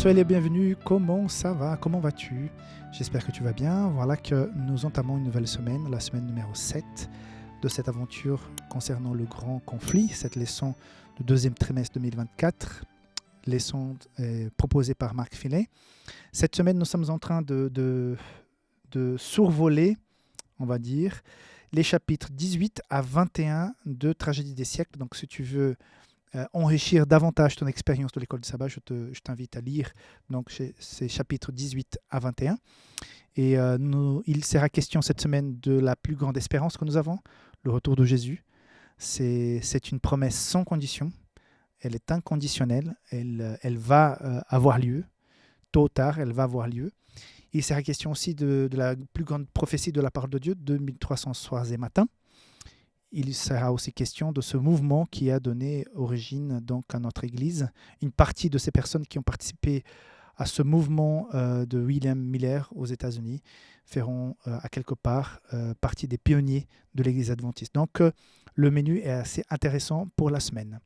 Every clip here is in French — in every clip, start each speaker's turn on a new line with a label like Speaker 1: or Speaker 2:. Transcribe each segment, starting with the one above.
Speaker 1: soyez les bienvenus. Comment ça va? Comment vas-tu? J'espère que tu vas bien. Voilà que nous entamons une nouvelle semaine, la semaine numéro 7 de cette aventure concernant le grand conflit, cette leçon du deuxième trimestre 2024, leçon proposée par Marc Filet. Cette semaine, nous sommes en train de survoler, on va dire, les chapitres 18 à 21 de Tragédie des siècles. Donc, si tu veux enrichir davantage ton expérience de l'école du sabbat, je t'invite à lire donc, ces chapitres 18 à 21. Et il sera question cette semaine de la plus grande espérance que nous avons, le retour de Jésus. C'est une promesse sans condition, elle est inconditionnelle, elle va avoir lieu, tôt ou tard, elle va avoir lieu. Il sera question aussi de la plus grande prophétie de la parole de Dieu, 2300 soirs et matins. Il sera aussi question de ce mouvement qui a donné origine donc, à notre Église. Une partie de ces personnes qui ont participé à ce mouvement de William Miller aux États-Unis feront à quelque part partie des pionniers de l'Église adventiste. Donc, le menu est assez intéressant pour la semaine.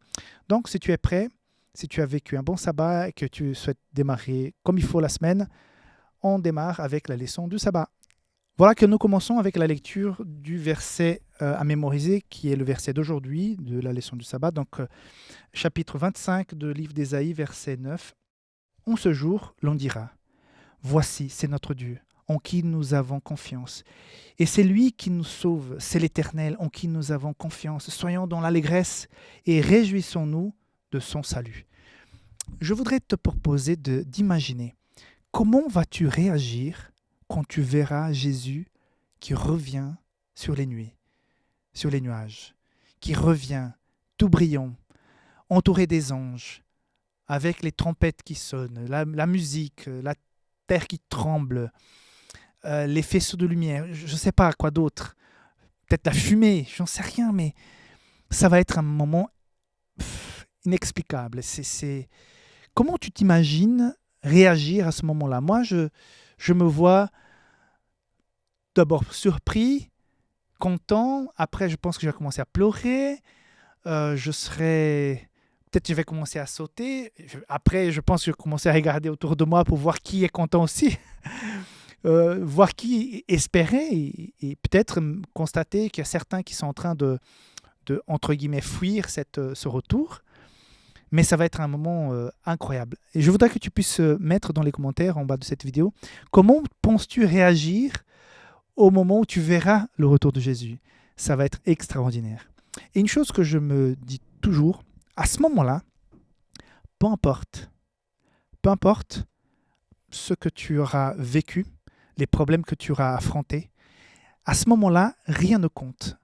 Speaker 1: Donc, si tu es prêt, si tu as vécu un bon sabbat et que tu souhaites démarrer comme il faut la semaine, on démarre avec la leçon du sabbat. Voilà que nous commençons avec la lecture du verset à mémoriser, qui est le verset d'aujourd'hui, de la leçon du sabbat. Donc, chapitre 25 du livre d'Ésaïe, verset 9. En ce jour, l'on dira, « Voici, c'est notre Dieu, en qui nous avons confiance. Et c'est lui qui nous sauve, c'est l'Éternel, en qui nous avons confiance. Soyons dans l'allégresse et réjouissons-nous de son salut. » Je voudrais te proposer d'imaginer comment vas-tu réagir quand tu verras Jésus qui revient sur les nuages, qui revient tout brillant, entouré des anges, avec les trompettes qui sonnent, la musique, la terre qui tremble, les faisceaux de lumière, je ne sais pas quoi d'autre, peut-être la fumée, j'en sais rien, mais ça va être un moment inexplicable. Comment tu t'imagines réagir à ce moment-là? Moi, je me vois d'abord surpris, content. Après, je pense que je vais commencer à pleurer. Peut-être je vais commencer à sauter. Après, je pense que je vais commencer à regarder autour de moi pour voir qui est content aussi. Voir qui espérait et peut-être constater qu'il y a certains qui sont en train de entre guillemets, fuir ce retour. Mais ça va être un moment incroyable. Et je voudrais que tu puisses mettre dans les commentaires en bas de cette vidéo, comment penses-tu réagir au moment où tu verras le retour de Jésus? Ça va être extraordinaire. Et une chose que je me dis toujours, à ce moment-là, peu importe ce que tu auras vécu, les problèmes que tu auras affrontés, à ce moment-là, rien ne compte.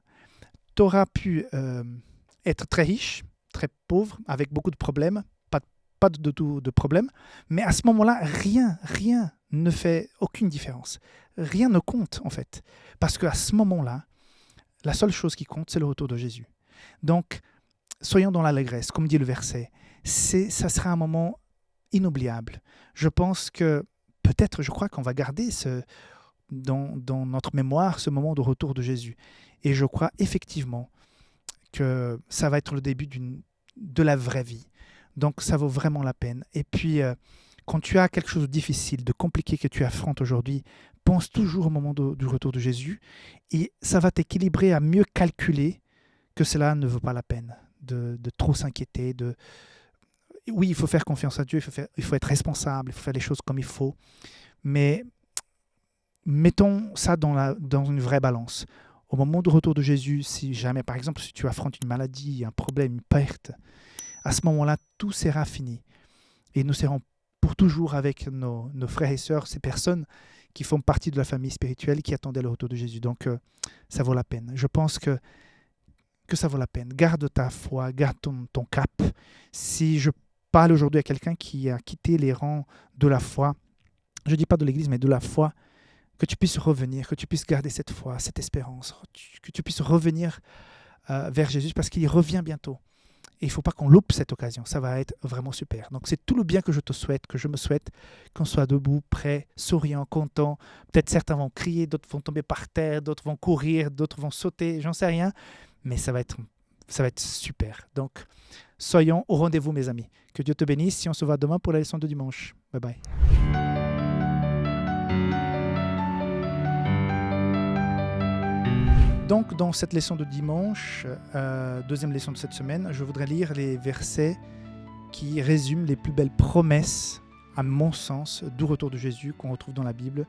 Speaker 1: Tu auras pu être très riche, très pauvre, avec beaucoup de problèmes, pas de problèmes, mais à ce moment-là, rien ne fait aucune différence. Rien ne compte, en fait. Parce qu'à ce moment-là, la seule chose qui compte, c'est le retour de Jésus. Donc, soyons dans l'allégresse, comme dit le verset. Ça sera un moment inoubliable. Je pense que, je crois qu'on va garder dans notre mémoire ce moment de retour de Jésus. Et je crois effectivement que ça va être le début de la vraie vie. Donc, ça vaut vraiment la peine. Et puis, quand tu as quelque chose de difficile, de compliqué que tu affrontes aujourd'hui, pense toujours au moment du retour de Jésus et ça va t'équilibrer à mieux calculer que cela ne vaut pas la peine de trop s'inquiéter. Oui, il faut faire confiance à Dieu, il faut être responsable, il faut faire les choses comme il faut, mais mettons ça dans une vraie balance. Au moment du retour de Jésus, si jamais, par exemple, si tu affrontes une maladie, un problème, une perte, à ce moment-là, tout sera fini. Et nous serons pour toujours avec nos frères et sœurs, ces personnes qui font partie de la famille spirituelle qui attendaient le retour de Jésus. Donc, ça vaut la peine. Je pense que ça vaut la peine. Garde ta foi, garde ton cap. Si je parle aujourd'hui à quelqu'un qui a quitté les rangs de la foi, je ne dis pas de l'Église, mais de la foi, que tu puisses revenir, que tu puisses garder cette foi, cette espérance, que tu puisses revenir vers Jésus parce qu'il revient bientôt. Et il ne faut pas qu'on loupe cette occasion. Ça va être vraiment super. Donc, c'est tout le bien que je te souhaite, que je me souhaite, qu'on soit debout, prêt, souriant, content. Peut-être certains vont crier, d'autres vont tomber par terre, d'autres vont courir, d'autres vont sauter, j'en sais rien. Mais ça va être super. Donc, soyons au rendez-vous, mes amis. Que Dieu te bénisse. Et on se voit demain pour la leçon de dimanche. Bye bye. Donc, dans cette leçon de dimanche, deuxième leçon de cette semaine, je voudrais lire les versets qui résument les plus belles promesses, à mon sens, du retour de Jésus qu'on retrouve dans la Bible.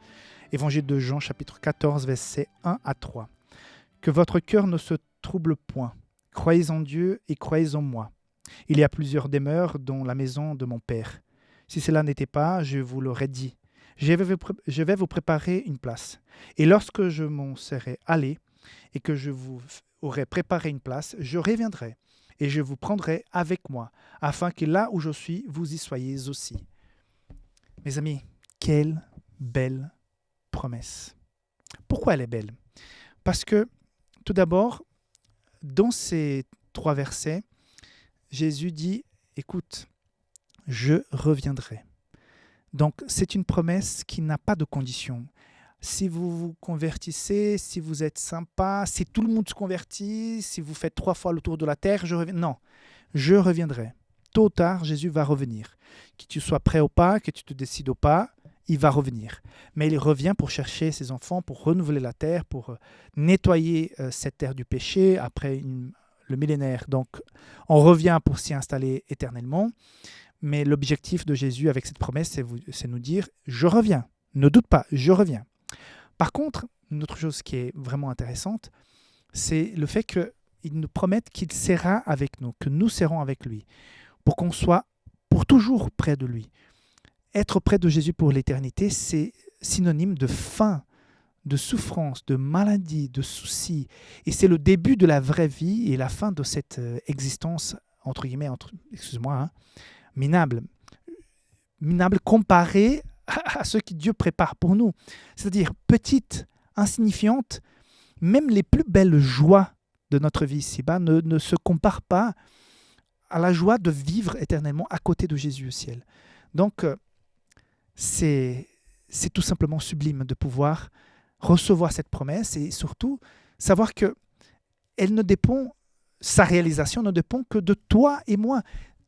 Speaker 1: Évangile de Jean, chapitre 14, versets 1 à 3. « Que votre cœur ne se trouble point. Croyez en Dieu et croyez en moi. Il y a plusieurs demeures dans la maison de mon Père. Si cela n'était pas, je vous l'aurais dit. Je vais vous préparer une place. Et lorsque je m'en serai allé, et que je vous aurai préparé une place, je reviendrai et je vous prendrai avec moi, afin que là où je suis, vous y soyez aussi. » Mes amis, quelle belle promesse. Pourquoi elle est belle? Parce que, tout d'abord, dans ces 3 versets, Jésus dit, écoute, je reviendrai. Donc, c'est une promesse qui n'a pas de condition. Si vous vous convertissez, si vous êtes sympa, si tout le monde se convertit, si vous faites 3 fois le tour de la terre, je reviens. Non, je reviendrai. Tôt ou tard, Jésus va revenir. Que tu sois prêt ou pas, que tu te décides ou pas, il va revenir. Mais il revient pour chercher ses enfants, pour renouveler la terre, pour nettoyer cette terre du péché après le millénaire. Donc, on revient pour s'y installer éternellement. Mais l'objectif de Jésus avec cette promesse, c'est nous dire « Je reviens ». Ne doute pas, je reviens. Par contre, une autre chose qui est vraiment intéressante, c'est le fait qu'il nous promette qu'il sera avec nous, que nous serons avec lui, pour qu'on soit pour toujours près de lui. Être près de Jésus pour l'éternité, c'est synonyme de fin, de souffrance, de maladie, de soucis. Et c'est le début de la vraie vie et la fin de cette existence, entre guillemets, minable. Minable comparée à ce que Dieu prépare pour nous. C'est-à-dire petite, insignifiante, même les plus belles joies de notre vie ici-bas ne se comparent pas à la joie de vivre éternellement à côté de Jésus au ciel. Donc, c'est tout simplement sublime de pouvoir recevoir cette promesse et surtout savoir que sa réalisation ne dépend que de toi et moi.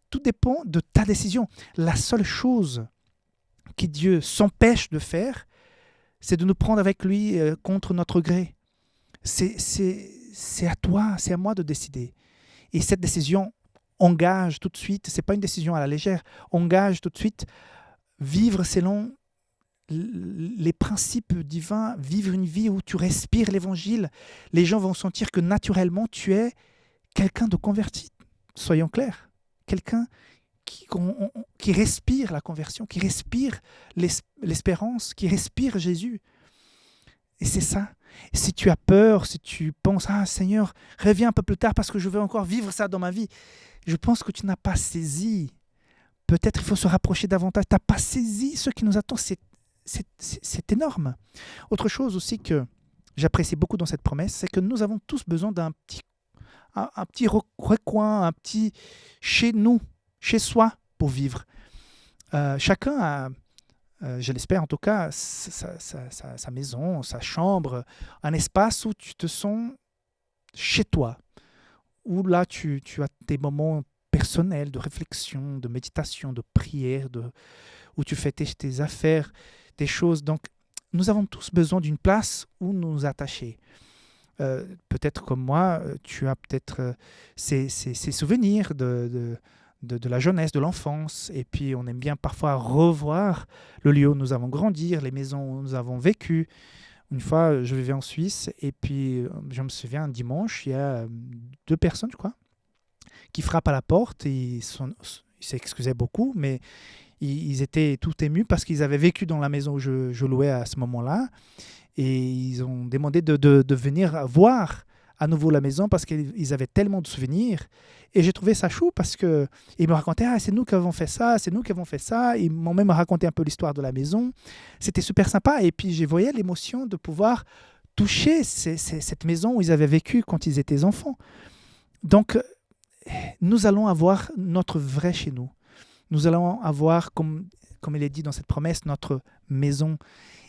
Speaker 1: Tout dépend de ta décision. La seule chose que Dieu s'empêche de faire, c'est de nous prendre avec lui contre notre gré. C'est à toi, c'est à moi de décider. Et cette décision engage tout de suite, ce n'est pas une décision à la légère, engage tout de suite vivre selon les principes divins, vivre une vie où tu respires l'évangile. Les gens vont sentir que naturellement tu es quelqu'un de converti. Soyons clairs, quelqu'un qui respire la conversion, qui respire l'espérance, qui respire Jésus. Et c'est ça. Et si tu as peur, si tu penses « Ah Seigneur, reviens un peu plus tard parce que je veux encore vivre ça dans ma vie », je pense que tu n'as pas saisi. Peut-être il faut se rapprocher davantage. Tu n'as pas saisi ce qui nous attend. C'est énorme. Autre chose aussi que j'apprécie beaucoup dans cette promesse, c'est que nous avons tous besoin d'un petit recoin, un petit chez nous, chez soi pour vivre. Chacun a, je l'espère en tout cas, sa maison, sa chambre, un espace où tu te sens chez toi, où là tu as tes moments personnels de réflexion, de méditation, de prière, où tu fais tes affaires, tes choses. Donc, nous avons tous besoin d'une place où nous attacher. Peut-être comme moi, tu as peut-être ces souvenirs de la jeunesse, de l'enfance, et puis on aime bien parfois revoir le lieu où nous avons grandi, les maisons où nous avons vécu. Une fois, je vivais en Suisse, et puis je me souviens, un dimanche, il y a 2 personnes, je crois, qui frappent à la porte, et ils s'excusaient beaucoup, mais ils étaient tout émus parce qu'ils avaient vécu dans la maison où je louais à ce moment-là, et ils ont demandé de venir voir à nouveau la maison parce qu'ils avaient tellement de souvenirs. Et j'ai trouvé ça chou parce qu'ils me racontaient « Ah, c'est nous qui avons fait ça, c'est nous qui avons fait ça ». Ils m'ont même raconté un peu l'histoire de la maison. C'était super sympa. Et puis, j'ai voyé l'émotion de pouvoir toucher cette maison où ils avaient vécu quand ils étaient enfants. Donc, nous allons avoir notre vrai chez nous. Nous allons avoir, comme comme il est dit dans cette promesse, notre maison.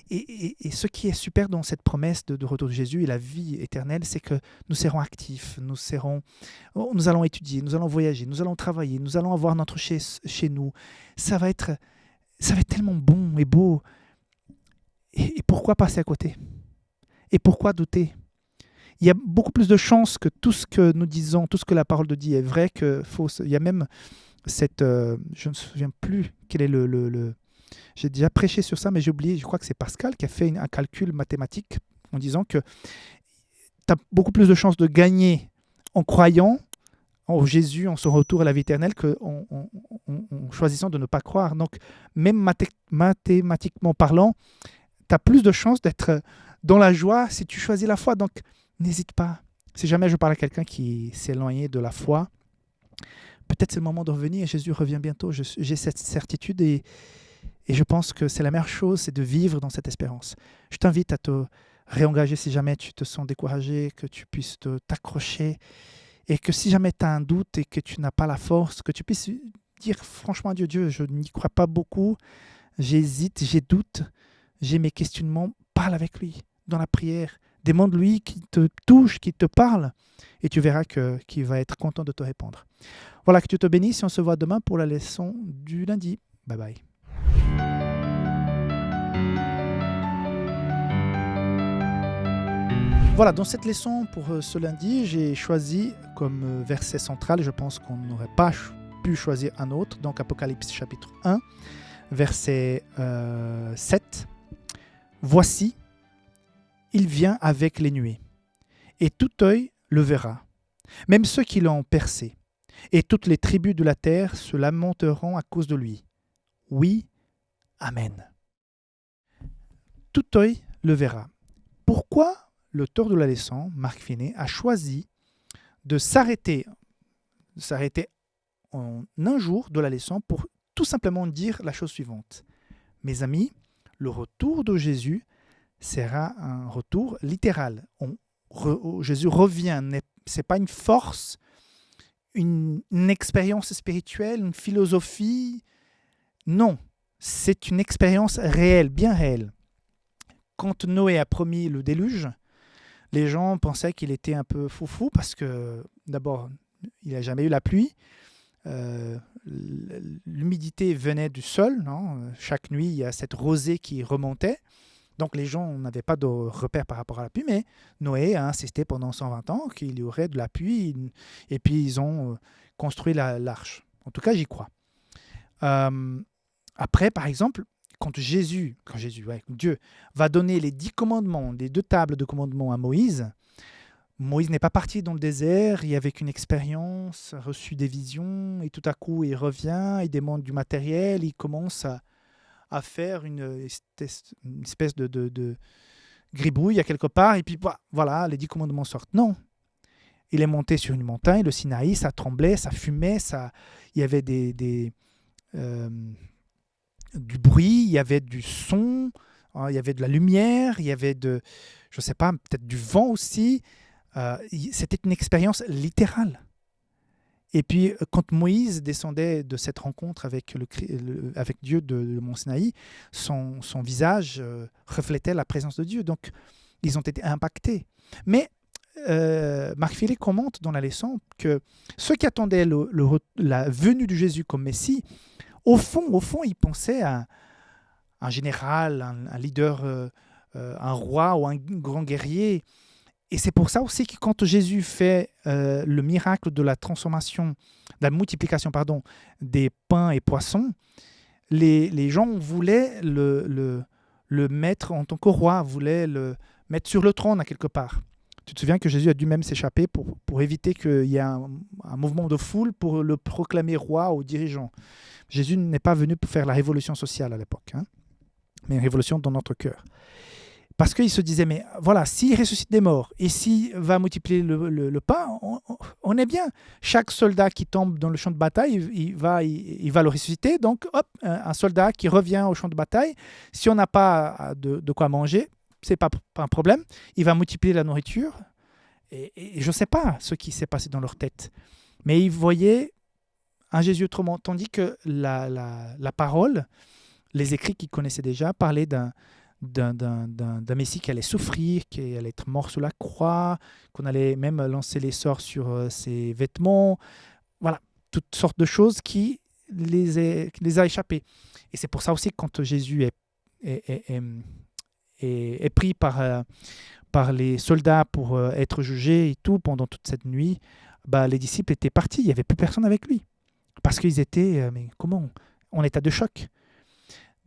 Speaker 1: Et ce qui est super dans cette promesse de retour de Jésus et la vie éternelle, c'est que nous serons actifs, nous allons étudier, nous allons voyager, nous allons travailler, nous allons avoir notre chez nous. Ça va être tellement bon et beau. Et pourquoi passer à côté? Et pourquoi douter? Il y a beaucoup plus de chances que tout ce que nous disons, tout ce que la parole de Dieu est vrai que faux. Il y a même cette... je ne me souviens plus quel est j'ai déjà prêché sur ça, mais j'ai oublié, je crois que c'est Pascal qui a fait un calcul mathématique en disant que tu as beaucoup plus de chances de gagner en croyant en Jésus, en son retour à la vie éternelle, qu'en en choisissant de ne pas croire. Donc, même mathématiquement parlant, tu as plus de chances d'être dans la joie si tu choisis la foi. Donc, n'hésite pas. Si jamais je parle à quelqu'un qui s'est éloigné de la foi, peut-être c'est le moment de revenir. Jésus revient bientôt. J'ai cette certitude et je pense que c'est la meilleure chose, c'est de vivre dans cette espérance. Je t'invite à te réengager si jamais tu te sens découragé, que tu puisses t'accrocher et que si jamais tu as un doute et que tu n'as pas la force, que tu puisses dire franchement à Dieu, je n'y crois pas beaucoup, j'hésite, j'ai doute, j'ai mes questionnements, parle avec lui dans la prière, demande-lui qu'il te touche, qu'il te parle et tu verras qu'il va être content de te répondre. Voilà, que Dieu te bénisse et on se voit demain pour la leçon du lundi. Bye bye. Voilà, dans cette leçon pour ce lundi, j'ai choisi comme verset central, je pense qu'on n'aurait pas pu choisir un autre, donc Apocalypse chapitre 1, verset 7. « Voici, il vient avec les nuées, et tout œil le verra, même ceux qui l'ont percé, et toutes les tribus de la terre se lamenteront à cause de lui. Oui, Amen. » Tout œil le verra. Pourquoi l'auteur de la leçon, Marc Finet, a choisi de s'arrêter en un jour de la leçon pour tout simplement dire la chose suivante. Mes amis, le retour de Jésus sera un retour littéral. Jésus revient, ce n'est pas une force, une expérience spirituelle, une philosophie. Non, c'est une expérience réelle, bien réelle. Quand Noé a promis le déluge, les gens pensaient qu'il était un peu foufou parce que d'abord, il n'a jamais eu la pluie. L'humidité venait du sol. Non? Chaque nuit, il y a cette rosée qui remontait. Donc les gens n'avaient pas de repère par rapport à la pluie. Mais Noé a insisté pendant 120 ans qu'il y aurait de la pluie. Et puis ils ont construit l'arche. En tout cas, j'y crois. Après, par exemple, quand Dieu va donner les 10 commandements, les 2 tables de commandements à Moïse, Moïse n'est pas parti dans le désert, il y avait une expérience, reçu des visions, et tout à coup il revient, il demande du matériel, il commence à faire une espèce de gribouille à quelque part, et puis voilà, les 10 commandements sortent. Non, il est monté sur une montagne, le Sinaï, ça tremblait, ça fumait, il y avait du bruit, il y avait du son, il y avait de la lumière, il y avait je ne sais pas, peut-être du vent aussi. C'était une expérience littérale. Et puis, quand Moïse descendait de cette rencontre avec Dieu de Mont Sinaï, son visage reflétait la présence de Dieu. Donc, ils ont été impactés. Mais Marc Finet commente dans la leçon que ceux qui attendaient la venue de Jésus comme Messie, au fond, ils pensaient à un général, un leader, un roi ou un grand guerrier. Et c'est pour ça aussi que quand Jésus fait le miracle de la transformation, de la multiplication, des pains et poissons, les gens voulaient le mettre en tant que roi, voulaient le mettre sur le trône à quelque part. Tu te souviens que Jésus a dû même s'échapper pour éviter qu'il y ait un mouvement de foule pour le proclamer roi aux dirigeants. Jésus n'est pas venu pour faire la révolution sociale à l'époque, mais une révolution dans notre cœur. Parce qu'il se disait, mais voilà, s'il ressuscite des morts et s'il va multiplier le pain, on est bien. Chaque soldat qui tombe dans le champ de bataille, il va le ressusciter. Donc, hop, un soldat qui revient au champ de bataille, si on n'a pas de quoi manger, ce n'est pas un problème. Il va multiplier la nourriture. Et je ne sais pas ce qui s'est passé dans leur tête. Mais ils voyaient un Jésus autrement. Tandis que la parole les écrits qu'il connaissait déjà parlaient d'un Messie qui allait souffrir, qui allait être mort sous la croix, qu'on allait même lancer les sorts sur ses vêtements. Voilà, toutes sortes de choses qui les a échappées. Et c'est pour ça aussi que quand Jésus est pris par les soldats pour être jugé et tout pendant toute cette nuit, les disciples étaient partis, il n'y avait plus personne avec lui. Parce qu'ils étaient, mais comment, en état de choc.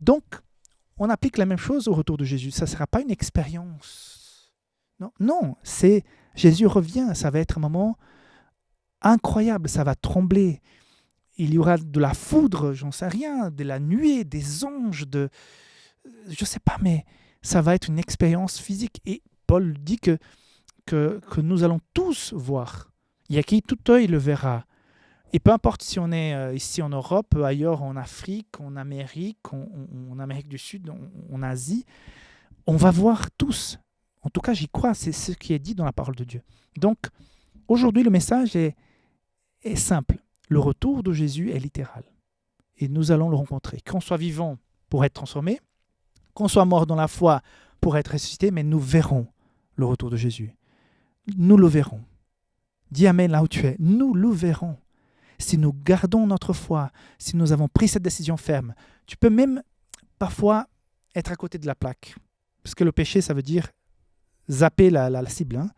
Speaker 1: Donc, on applique la même chose au retour de Jésus. Ça ne sera pas une expérience. Non, c'est Jésus revient, ça va être un moment incroyable, ça va trembler. Il y aura de la foudre, j'en sais rien, de la nuée, des anges, je ne sais pas, mais ça va être une expérience physique. Et Paul dit que nous allons tous voir. Il y a qui tout œil le verra. Et peu importe si on est ici en Europe, ailleurs en Afrique, en Amérique, en Amérique du Sud, en Asie, on va voir tous. En tout cas, j'y crois, c'est ce qui est dit dans la parole de Dieu. Donc, aujourd'hui, le message est simple. Le retour de Jésus est littéral. Et nous allons le rencontrer. Qu'on soit vivant pour être transformé, qu'on soit mort dans la foi pour être ressuscité, mais nous verrons le retour de Jésus. Nous le verrons. Dis Amen là où tu es. Nous le verrons. Si nous gardons notre foi, si nous avons pris cette décision ferme, tu peux même parfois être à côté de la plaque. Parce que le péché, ça veut dire zapper la cible. Hein.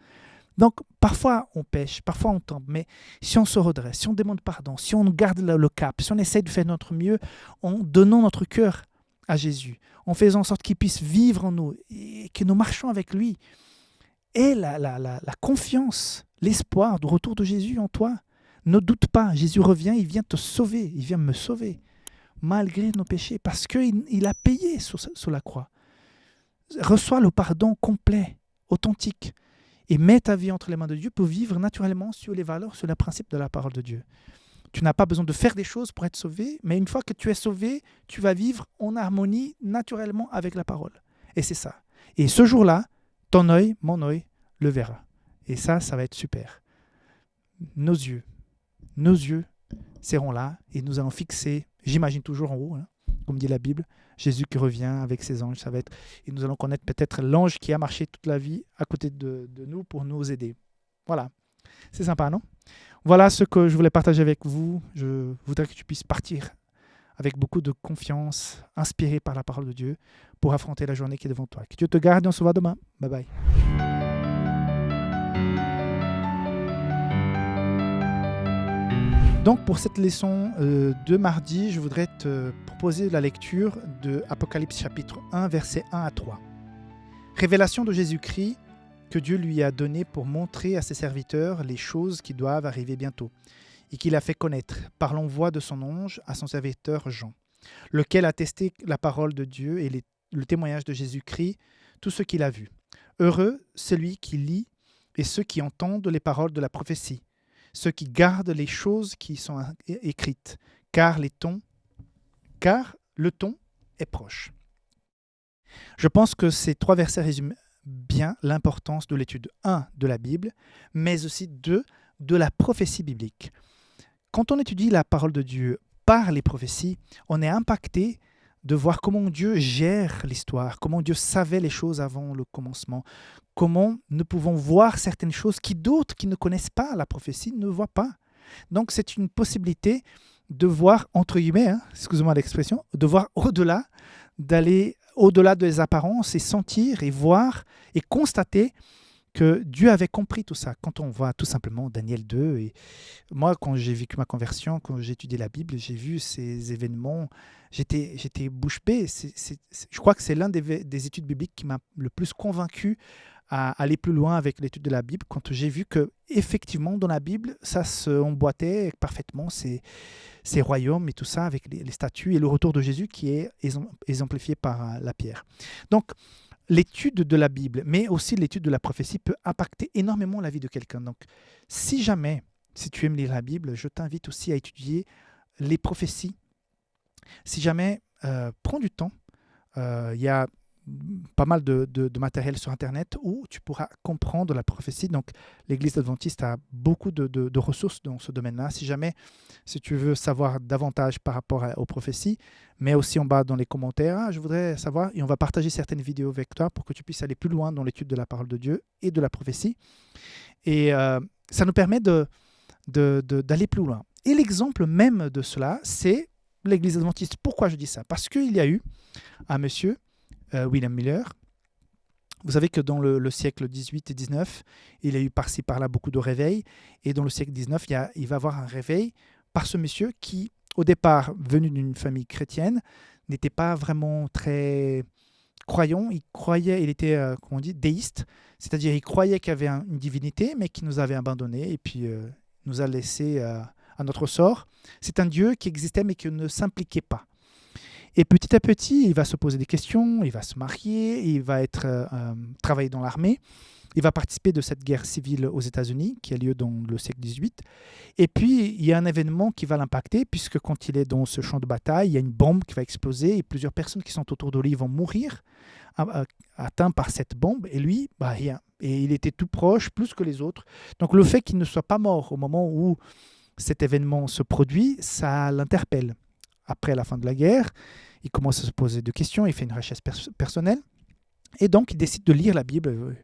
Speaker 1: Donc, parfois on pêche, parfois on tombe, mais si on se redresse, si on demande pardon, si on garde le cap, si on essaie de faire notre mieux, en donnant notre cœur à Jésus, en faisant en sorte qu'il puisse vivre en nous et que nous marchons avec lui, et la confiance, l'espoir du retour de Jésus en toi. Ne doute pas, Jésus revient, il vient te sauver, il vient me sauver, malgré nos péchés, parce qu'il a payé sur la croix. Reçois le pardon complet, authentique, et mets ta vie entre les mains de Dieu pour vivre naturellement sur les valeurs, sur les principes de la parole de Dieu. Tu n'as pas besoin de faire des choses pour être sauvé, mais une fois que tu es sauvé, tu vas vivre en harmonie naturellement avec la parole. Et c'est ça. Et ce jour-là, ton œil, mon œil, le verra. Et ça va être super. Nos yeux seront là et nous allons fixer, j'imagine toujours en haut, hein, comme dit la Bible, Jésus qui revient avec ses anges. Et nous allons connaître peut-être l'ange qui a marché toute la vie à côté de nous pour nous aider. Voilà, c'est sympa, non? Voilà ce que je voulais partager avec vous. Je voudrais que tu puisses partir avec beaucoup de confiance, inspiré par la parole de Dieu, pour affronter la journée qui est devant toi. Que Dieu te garde et on se voit demain. Bye bye. Donc pour cette leçon de mardi, je voudrais te proposer la lecture de Apocalypse chapitre 1, versets 1 à 3. Révélation de Jésus-Christ que Dieu lui a donnée pour montrer à ses serviteurs les choses qui doivent arriver bientôt, et qu'il a fait connaître par l'envoi de son ange à son serviteur Jean, lequel a testé la parole de Dieu et le témoignage de Jésus-Christ, tout ce qu'il a vu. Heureux celui qui lit et ceux qui entendent les paroles de la prophétie, ceux qui gardent les choses qui sont écrites, car le temps est proche. Je pense que ces 3 versets résument bien l'importance de l'étude 1 de la Bible, mais aussi 2 de la prophétie biblique. Quand on étudie la parole de Dieu par les prophéties, on est impacté de voir comment Dieu gère l'histoire, comment Dieu savait les choses avant le commencement, comment nous pouvons voir certaines choses qui d'autres qui ne connaissent pas la prophétie ne voient pas. Donc c'est une possibilité de voir, entre guillemets, excusez-moi l'expression, de voir au-delà, d'aller au-delà des apparences et sentir et voir et constater que Dieu avait compris tout ça. Quand on voit tout simplement Daniel 2, et moi quand j'ai vécu ma conversion, quand j'ai étudié la Bible, j'ai vu ces événements, j'étais bouche bée. Je crois que c'est l'un des études bibliques qui m'a le plus convaincu à aller plus loin avec l'étude de la Bible, quand j'ai vu que effectivement dans la Bible, ça se emboîtait parfaitement, ces royaumes et tout ça, avec les statues et le retour de Jésus qui est exemplifié par la pierre. Donc, l'étude de la Bible, mais aussi l'étude de la prophétie peut impacter énormément la vie de quelqu'un. Donc, si tu aimes lire la Bible, je t'invite aussi à étudier les prophéties. Si jamais, prends du temps. Il y a pas mal de matériel sur Internet où tu pourras comprendre la prophétie. Donc, l'Église adventiste a beaucoup de ressources dans ce domaine-là. Si tu veux savoir davantage par rapport aux prophéties, mais aussi en bas dans les commentaires, je voudrais savoir, et on va partager certaines vidéos avec toi pour que tu puisses aller plus loin dans l'étude de la parole de Dieu et de la prophétie. Et ça nous permet d'aller plus loin. Et l'exemple même de cela, c'est l'Église adventiste. Pourquoi je dis ça? Parce qu'il y a eu un monsieur, William Miller. Vous savez que dans le siècle 18 et 19, il y a eu par-ci par-là beaucoup de réveils. Et dans le siècle 19, il va y avoir un réveil par ce monsieur qui, au départ, venu d'une famille chrétienne, n'était pas vraiment très croyant. Il était, comment on dit, déiste. C'est-à-dire, il croyait qu'il y avait une divinité, mais qui nous avait abandonnés et puis nous a laissés à notre sort. C'est un Dieu qui existait, mais qui ne s'impliquait pas. Et petit à petit, il va se poser des questions, il va se marier, il va travailler dans l'armée, il va participer de cette guerre civile aux États-Unis qui a lieu dans le siècle XVIII. Et puis, il y a un événement qui va l'impacter, puisque quand il est dans ce champ de bataille, il y a une bombe qui va exploser et plusieurs personnes qui sont autour de lui vont mourir, atteints par cette bombe. Et lui, rien. Et il était tout proche, plus que les autres. Donc, le fait qu'il ne soit pas mort au moment où cet événement se produit, ça l'interpelle. Après la fin de la guerre, il commence à se poser des questions, il fait une recherche personnelle, et donc il décide de lire la Bible,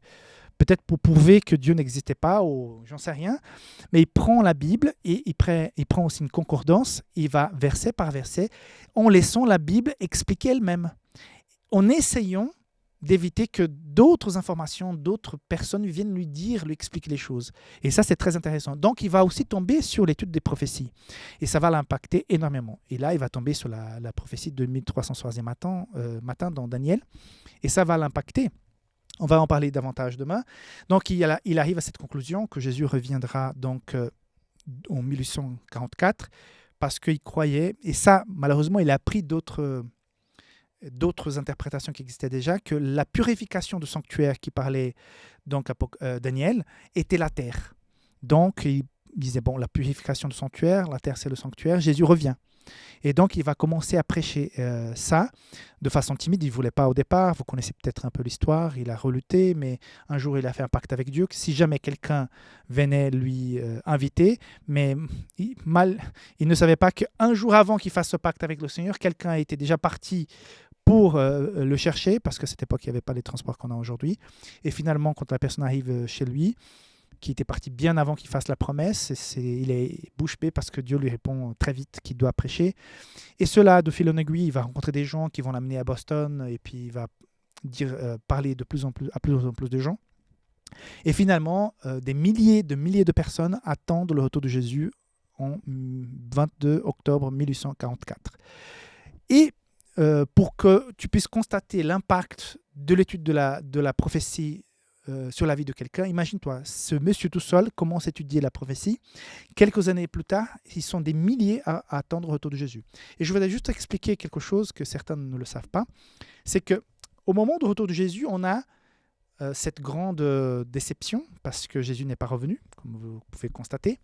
Speaker 1: peut-être pour prouver que Dieu n'existait pas, ou j'en sais rien, mais il prend la Bible et il prend aussi une concordance, il va verset par verset, en laissant la Bible expliquer elle-même, en essayant d'éviter que d'autres informations, d'autres personnes viennent lui expliquer les choses. Et ça, c'est très intéressant. Donc, il va aussi tomber sur l'étude des prophéties. Et ça va l'impacter énormément. Et là, il va tomber sur la prophétie de 1303e matin dans Daniel. Et ça va l'impacter. On va en parler davantage demain. Donc, il arrive à cette conclusion que Jésus reviendra donc en 1844 parce qu'il croyait, et ça, malheureusement, il a appris d'autres interprétations qui existaient déjà, que la purification du sanctuaire qui parlait donc Daniel était la terre. Donc, il disait, la purification du sanctuaire, la terre c'est le sanctuaire, Jésus revient. Et donc, il va commencer à prêcher ça de façon timide. Il ne voulait pas au départ. Vous connaissez peut-être un peu l'histoire. Il a reluté, mais un jour, il a fait un pacte avec Dieu. Si jamais quelqu'un venait lui inviter, mais il ne savait pas qu'un jour avant qu'il fasse ce pacte avec le Seigneur, quelqu'un était déjà parti pour le chercher, parce qu'à cette époque, il n'y avait pas les transports qu'on a aujourd'hui. Et finalement, quand la personne arrive chez lui, qui était parti bien avant qu'il fasse la promesse, il est bouche bée parce que Dieu lui répond très vite qu'il doit prêcher. Et cela, de fil en aiguille, il va rencontrer des gens qui vont l'amener à Boston, et puis il va parler à plus en plus de gens. Et finalement, des milliers de personnes attendent le retour de Jésus en 22 octobre 1844. Et pour que tu puisses constater l'impact de l'étude de la prophétie sur la vie de quelqu'un, imagine-toi, ce monsieur tout seul commence à étudier la prophétie. Quelques années plus tard, ils sont des milliers à attendre le retour de Jésus. Et je voudrais juste expliquer quelque chose que certains ne le savent pas, c'est qu'au moment du retour de Jésus, on a cette grande déception, parce que Jésus n'est pas revenu, comme vous pouvez constater,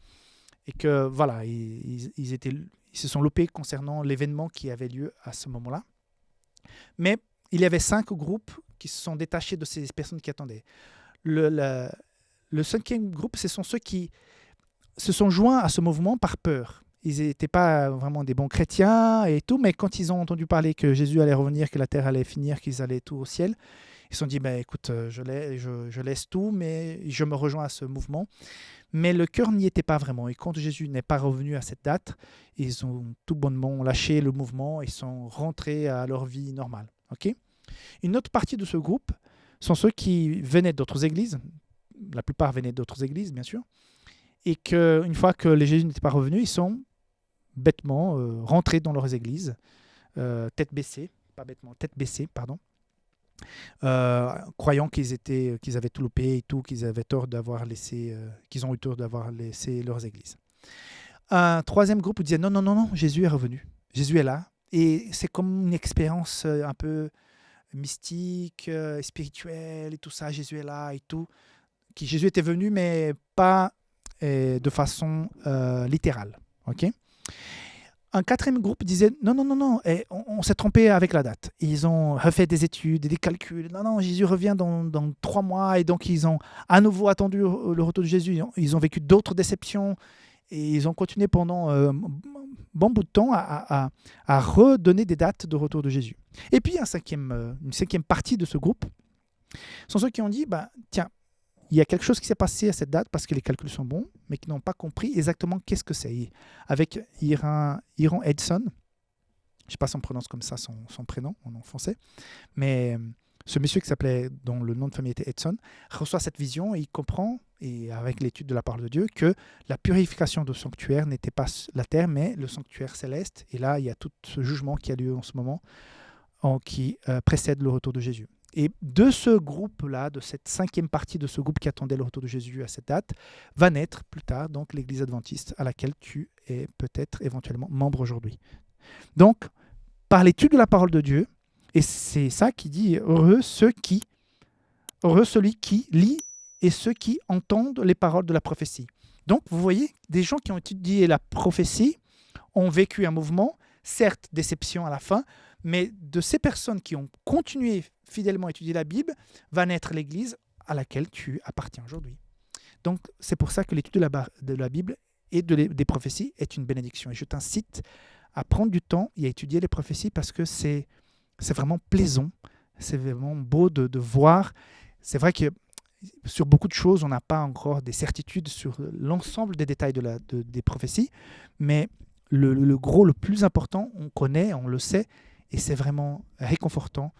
Speaker 1: et que voilà, ils se sont loupés concernant l'événement qui avait lieu à ce moment-là. Mais il y avait 5 groupes qui se sont détachés de ces personnes qui attendaient. Le 5e groupe, ce sont ceux qui se sont joints à ce mouvement par peur. Ils n'étaient pas vraiment des bons chrétiens et tout, mais quand ils ont entendu parler que Jésus allait revenir, que la terre allait finir, qu'ils allaient tout au ciel, ils se sont dit, écoute, je laisse tout, mais je me rejoins à ce mouvement. Mais le cœur n'y était pas vraiment. Et quand Jésus n'est pas revenu à cette date, ils ont tout bonnement lâché le mouvement et sont rentrés à leur vie normale. Okay ? Une autre partie de ce groupe sont ceux qui venaient d'autres églises. La plupart venaient d'autres églises, bien sûr. Et qu'une fois que les Jésus n'étaient pas revenus, ils sont bêtement rentrés dans leurs églises, tête baissée, croyant qu'ils avaient tout loupé et tout, qu'ils avaient tort d'avoir laissé, qu'ils ont eu tort d'avoir laissé leurs églises. Un 3e groupe disait non, Jésus est revenu, Jésus est là, et c'est comme une expérience un peu mystique, spirituelle et tout ça. Jésus est là et tout. Jésus était venu, mais pas de façon littérale. Okay ? Un quatrième groupe disait non, non, non, non, on s'est trompé avec la date. Ils ont refait des études, des calculs. Non, non, Jésus revient dans 3 mois. Et donc, ils ont à nouveau attendu le retour de Jésus. Ils ont vécu d'autres déceptions. Et ils ont continué pendant un bon bout de temps à redonner des dates de retour de Jésus. Et puis, une cinquième partie de ce groupe sont ceux qui ont dit, tiens, il y a quelque chose qui s'est passé à cette date parce que les calculs sont bons, mais qui n'ont pas compris exactement qu'est-ce que c'est. Avec Hiram Edson, je ne sais pas si on prononce comme ça son prénom en français, mais ce monsieur dont le nom de famille était Edson, reçoit cette vision et il comprend, et avec l'étude de la parole de Dieu, que la purification du sanctuaire n'était pas la terre, mais le sanctuaire céleste. Et là, il y a tout ce jugement qui a lieu en ce moment, qui précède le retour de Jésus. Et de ce groupe-là, de cette cinquième partie de ce groupe qui attendait le retour de Jésus à cette date, va naître plus tard donc l'Église adventiste à laquelle tu es peut-être éventuellement membre aujourd'hui. Donc, par l'étude de la parole de Dieu, et c'est ça qui dit heureux celui qui lit et ceux qui entendent les paroles de la prophétie. Donc, vous voyez, des gens qui ont étudié la prophétie ont vécu un mouvement, certes déception à la fin, mais de ces personnes qui ont continué fidèlement à étudier la Bible, va naître l'Église à laquelle tu appartiens aujourd'hui. Donc, c'est pour ça que l'étude de la Bible et des prophéties est une bénédiction. Et je t'incite à prendre du temps et à étudier les prophéties parce que c'est vraiment plaisant, c'est vraiment beau de voir. C'est vrai que sur beaucoup de choses, on n'a pas encore des certitudes sur l'ensemble des détails des prophéties, mais le gros, le plus important, on connaît, on le sait, et c'est vraiment réconfortant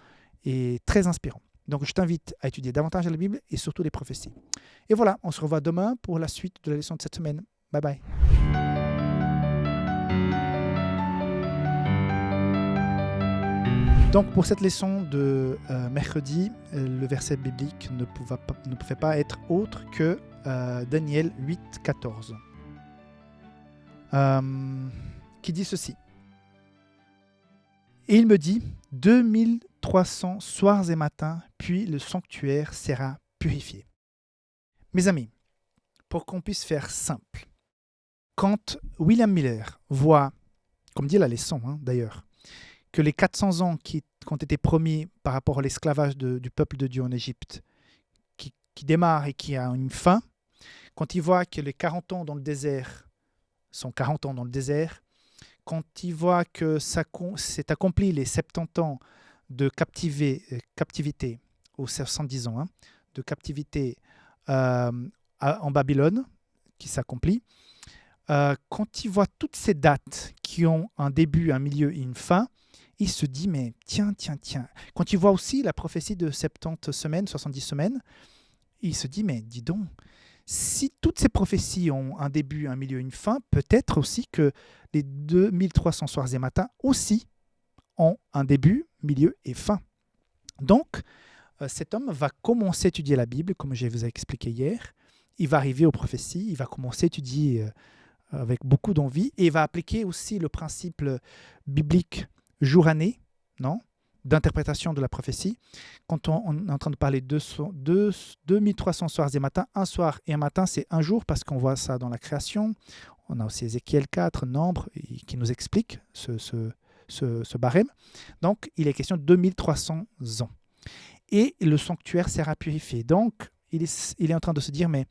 Speaker 1: et très inspirant. Donc, je t'invite à étudier davantage la Bible et surtout les prophéties. Et voilà, on se revoit demain pour la suite de la leçon de cette semaine. Bye bye. Donc, pour cette leçon de mercredi, le verset biblique ne pouvait pas être autre que Daniel 8, 14, qui dit ceci. Et il me dit, 2300 soirs et matins, puis le sanctuaire sera purifié. Mes amis, pour qu'on puisse faire simple, quand William Miller voit, comme dit la leçon d'ailleurs, que les 400 ans qui ont été promis par rapport à l'esclavage du peuple de Dieu en Égypte, qui démarre et qui a une fin, quand il voit que les 40 ans dans le désert sont 40 ans dans le désert, quand il voit que s'est accompli les 70 ans de captivité, ou 70 ans de captivité en Babylone, qui s'accomplit, quand il voit toutes ces dates qui ont un début, un milieu et une fin, il se dit, mais tiens. Quand il voit aussi la prophétie de 70 semaines, 70 semaines, il se dit, mais dis donc, si toutes ces prophéties ont un début, un milieu, une fin, peut-être aussi que les 2300 soirs et matins aussi ont un début, milieu et fin. Donc, cet homme va commencer à étudier la Bible, comme je vous ai expliqué hier. Il va arriver aux prophéties, il va commencer à étudier avec beaucoup d'envie et il va appliquer aussi le principe biblique jour-année, d'interprétation de la prophétie. Quand on est en train de parler de 2300 soirs et matins, un soir et un matin, c'est un jour parce qu'on voit ça dans la création. On a aussi Ézéchiel 4, Nombre, qui nous explique ce barème. Donc, il est question de 2300 ans. Et le sanctuaire sera purifié. Donc, il est en train de se dire, mais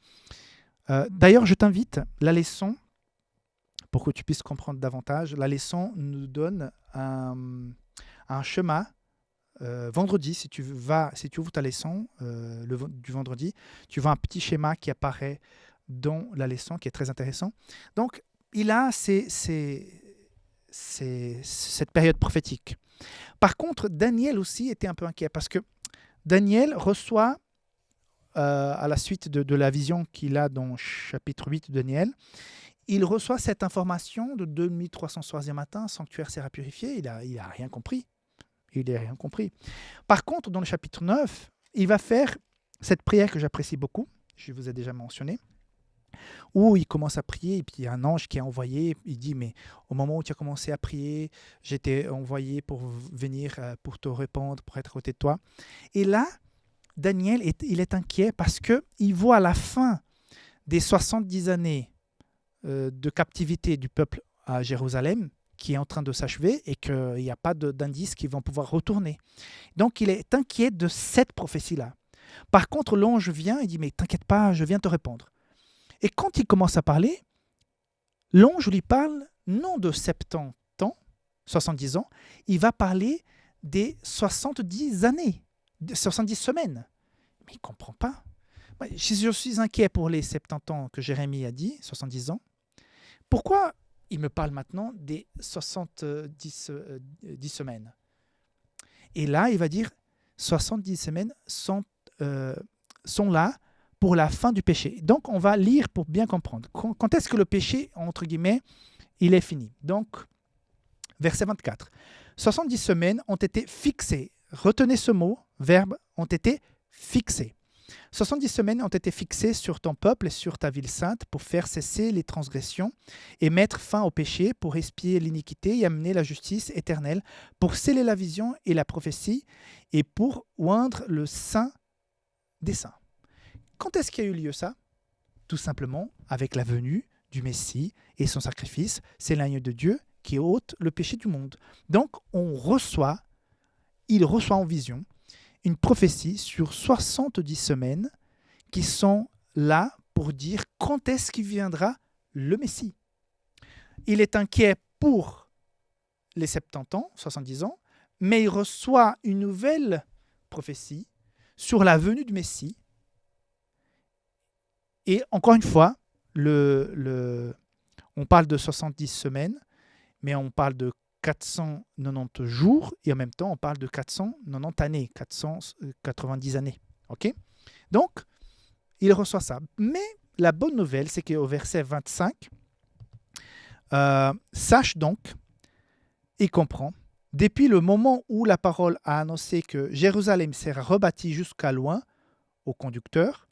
Speaker 1: d'ailleurs, je t'invite, la leçon, pour que tu puisses comprendre davantage, la leçon nous donne un schéma. Vendredi, si tu ouvres ta leçon du vendredi, tu vois un petit schéma qui apparaît dans la leçon qui est très intéressant. Donc, il a cette période prophétique. Par contre, Daniel aussi était un peu inquiet parce que Daniel reçoit, à la suite de la vision qu'il a dans chapitre 8 de Daniel, il reçoit cette information de 2300 soirs et matins, sanctuaire sera purifié, il a rien compris. Il n'a rien compris. Par contre, dans le chapitre 9, il va faire cette prière que j'apprécie beaucoup, je vous ai déjà mentionné, où il commence à prier, et puis il y a un ange qui est envoyé, il dit, mais au moment où tu as commencé à prier, j'étais envoyé pour venir, pour te répondre, pour être à côté de toi. Et là, Daniel, il est inquiet parce qu'il voit à la fin des 70 années de captivité du peuple à Jérusalem, qui est en train de s'achever et qu'il n'y a pas d'indices qui vont pouvoir retourner. Donc, il est inquiet de cette prophétie-là. Par contre, l'ange vient et dit, mais t'inquiète pas, je viens te répondre. Et quand il commence à parler, l'ange lui parle non de 70 ans, 70 ans, il va parler des 70 années, 70 semaines. Mais il ne comprend pas. Je suis inquiet pour les 70 ans que Jérémie a dit, 70 ans. Pourquoi il me parle maintenant des 70 semaines? Et là, il va dire 70 semaines sont là pour la fin du péché. Donc, on va lire pour bien comprendre. Quand est-ce que le péché, entre guillemets, il est fini? Donc, verset 24. 70 semaines ont été fixées. Retenez ce mot, verbe, ont été fixées. 70 semaines ont été fixées sur ton peuple et sur ta ville sainte pour faire cesser les transgressions et mettre fin au péché, pour expier l'iniquité et amener la justice éternelle, pour sceller la vision et la prophétie et pour oindre le saint des saints. Quand est-ce qu'il y a eu lieu ça? Tout simplement avec la venue du Messie et son sacrifice. C'est l'agneau de Dieu qui ôte le péché du monde. Donc, il reçoit en vision une prophétie sur 70 semaines qui sont là pour dire quand est-ce qu'il viendra le Messie. Il est inquiet pour les 70 ans, 70 ans, mais il reçoit une nouvelle prophétie sur la venue du Messie. Et encore une fois, on parle de 70 semaines, mais on parle de 490 jours et en même temps, on parle de 490 années, 490 années. Okay? Donc, il reçoit ça. Mais la bonne nouvelle, c'est qu'au verset 25, sache donc et comprends, depuis le moment où la parole a annoncé que Jérusalem sera rebâtie jusqu'à loin au conducteur,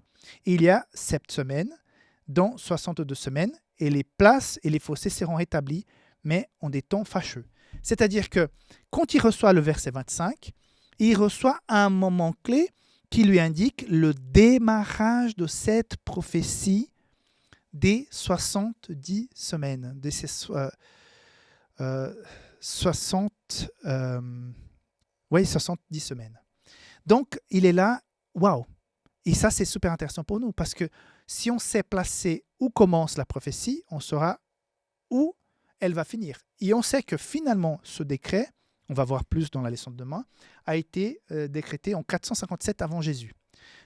Speaker 1: il y a 7 semaines, dont 62 semaines, et les places et les fossés seront rétablis, mais en des temps fâcheux. C'est-à-dire que quand il reçoit le verset 25, il reçoit un moment clé qui lui indique le démarrage de cette prophétie des 70 semaines, de ces 70 semaines. Donc, il est là, waouh! Et ça, c'est super intéressant pour nous, parce que si on sait placer où commence la prophétie, on saura où elle va finir. Et on sait que finalement, ce décret, on va voir plus dans la leçon de demain, a été décrété en 457 avant Jésus.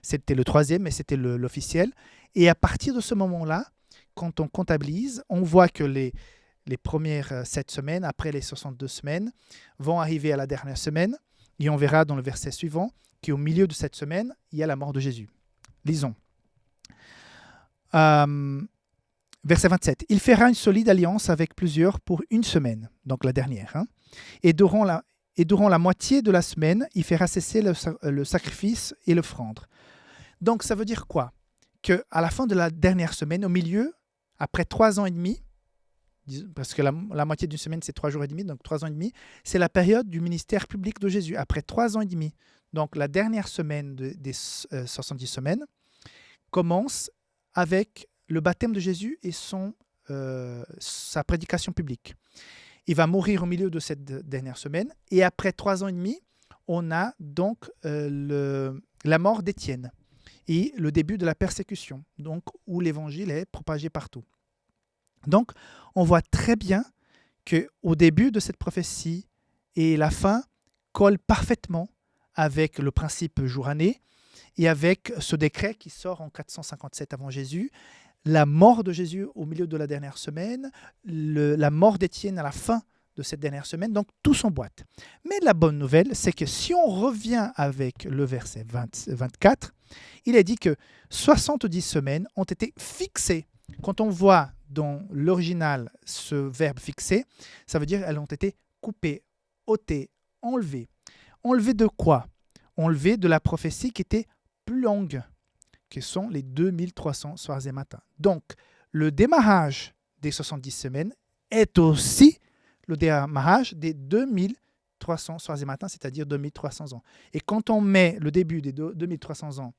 Speaker 1: C'était le troisième, mais c'était l'officiel. Et à partir de ce moment-là, quand on comptabilise, on voit que les premières 7 semaines, après les 62 semaines, vont arriver à la dernière semaine. Et on verra dans le verset suivant qu'au milieu de cette semaine, il y a la mort de Jésus. Lisons. Verset 27. Il fera une solide alliance avec plusieurs pour une semaine, donc la dernière. Et durant la moitié de la semaine, il fera cesser le sacrifice et l'offrande. Donc ça veut dire quoi? Qu'à la fin de la dernière semaine, au milieu, après 3 ans et demi, parce que la moitié d'une semaine, c'est 3 jours et demi, donc 3 ans et demi, c'est la période du ministère public de Jésus, après 3 ans et demi. Donc la dernière semaine des 70 semaines commence avec le baptême de Jésus et sa prédication publique. Il va mourir au milieu de cette dernière semaine. Et après 3 ans et demi, on a donc la mort d'Étienne et le début de la persécution, donc où l'évangile est propagé partout. Donc, on voit très bien qu'au début de cette prophétie et la fin collent parfaitement avec le principe jour-année et avec ce décret qui sort en 457 avant Jésus, la mort de Jésus au milieu de la dernière semaine, la mort d'Étienne à la fin de cette dernière semaine, donc tout s'emboîte. Mais la bonne nouvelle, c'est que si on revient avec le verset 24, il est dit que 70 semaines ont été fixées. Quand on voit dans l'original ce verbe fixé, ça veut dire qu'elles ont été coupées, ôtées, enlevées. Enlevées de quoi? Enlevées de la prophétie qui était plus longue, qui sont les 2300 soirs et matins. Donc, le démarrage des 70 semaines est aussi le démarrage des 2300 soirs et matins, c'est-à-dire 2300 ans. Et quand on met le début des 2300 ans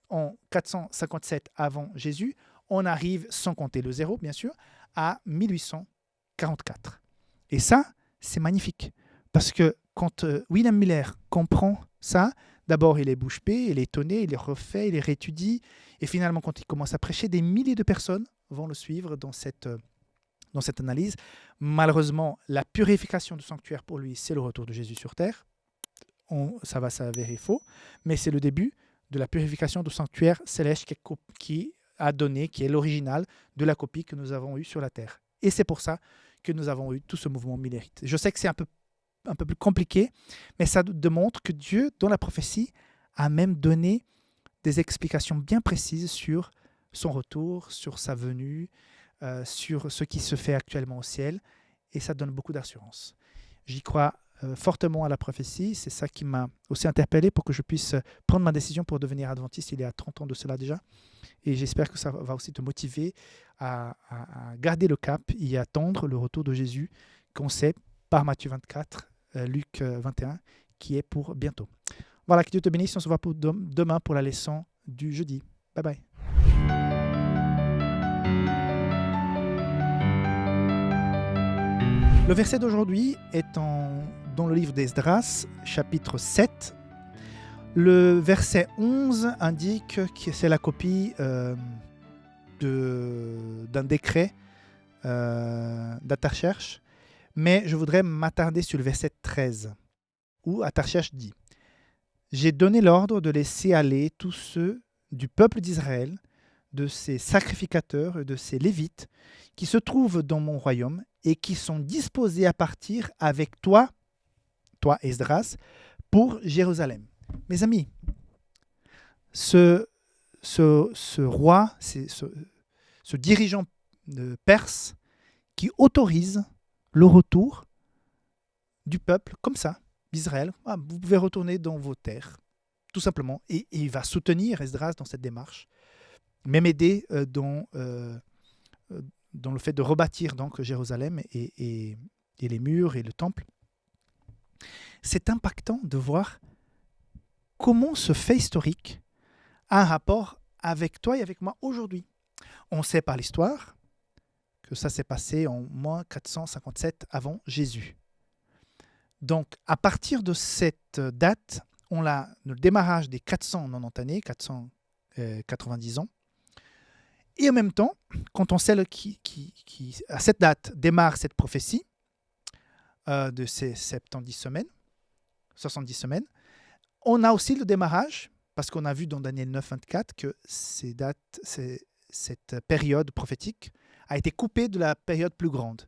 Speaker 1: en 457 avant Jésus, on arrive, sans compter le zéro bien sûr, à 1844. Et ça, c'est magnifique. Parce que quand William Miller comprend ça, d'abord il est bouche bée, il est étonné, il est refait, il est réétudie. Et finalement, quand il commence à prêcher, des milliers de personnes vont le suivre dans cette analyse. Malheureusement, la purification du sanctuaire pour lui, c'est le retour de Jésus sur terre. Ça va s'avérer faux, mais c'est le début de la purification du sanctuaire céleste qui a donné, qui est l'original de la copie que nous avons eue sur la terre. Et c'est pour ça que nous avons eu tout ce mouvement millérite. Je sais que c'est un peu plus compliqué, mais ça démontre que Dieu, dans la prophétie, a même donné des explications bien précises sur son retour, sur sa venue, sur ce qui se fait actuellement au ciel, et ça donne beaucoup d'assurance. J'y crois fortement à la prophétie, c'est ça qui m'a aussi interpellé pour que je puisse prendre ma décision pour devenir adventiste il y a 30 ans de cela déjà, et j'espère que ça va aussi te motiver à garder le cap et à attendre le retour de Jésus qu'on sait par Matthieu 24, Luc 21, qui est pour bientôt. Voilà, que Dieu te bénisse, on se voit demain pour la leçon du jeudi. Bye bye. Le verset d'aujourd'hui est dans le livre d'Esdras, chapitre 7. Le verset 11 indique que c'est la copie d'un décret d'Atarcherch, mais je voudrais m'attarder sur le verset 13, où Atarcherch dit « J'ai donné l'ordre de laisser aller tous ceux du peuple d'Israël, de ses sacrificateurs et de ses lévites, qui se trouvent dans mon royaume et qui sont disposés à partir avec toi, Esdras, pour Jérusalem. » Mes amis, ce roi, ce dirigeant perse qui autorise le retour du peuple comme ça, d'Israël, vous pouvez retourner dans vos terres, tout simplement. Et il va soutenir Esdras dans cette démarche, même aider dans le fait de rebâtir donc Jérusalem et les murs et le temple. C'est impactant de voir comment ce fait historique a un rapport avec toi et avec moi aujourd'hui. On sait par l'histoire que ça s'est passé en moins 457 avant Jésus. Donc, à partir de cette date, on a le démarrage des 490 années, 490 ans. Et en même temps, quand on sait qui à cette date démarre cette prophétie de ces 70 semaines, 70 semaines, on a aussi le démarrage, parce qu'on a vu dans Daniel 9, 24 que cette période prophétique a été coupée de la période plus grande.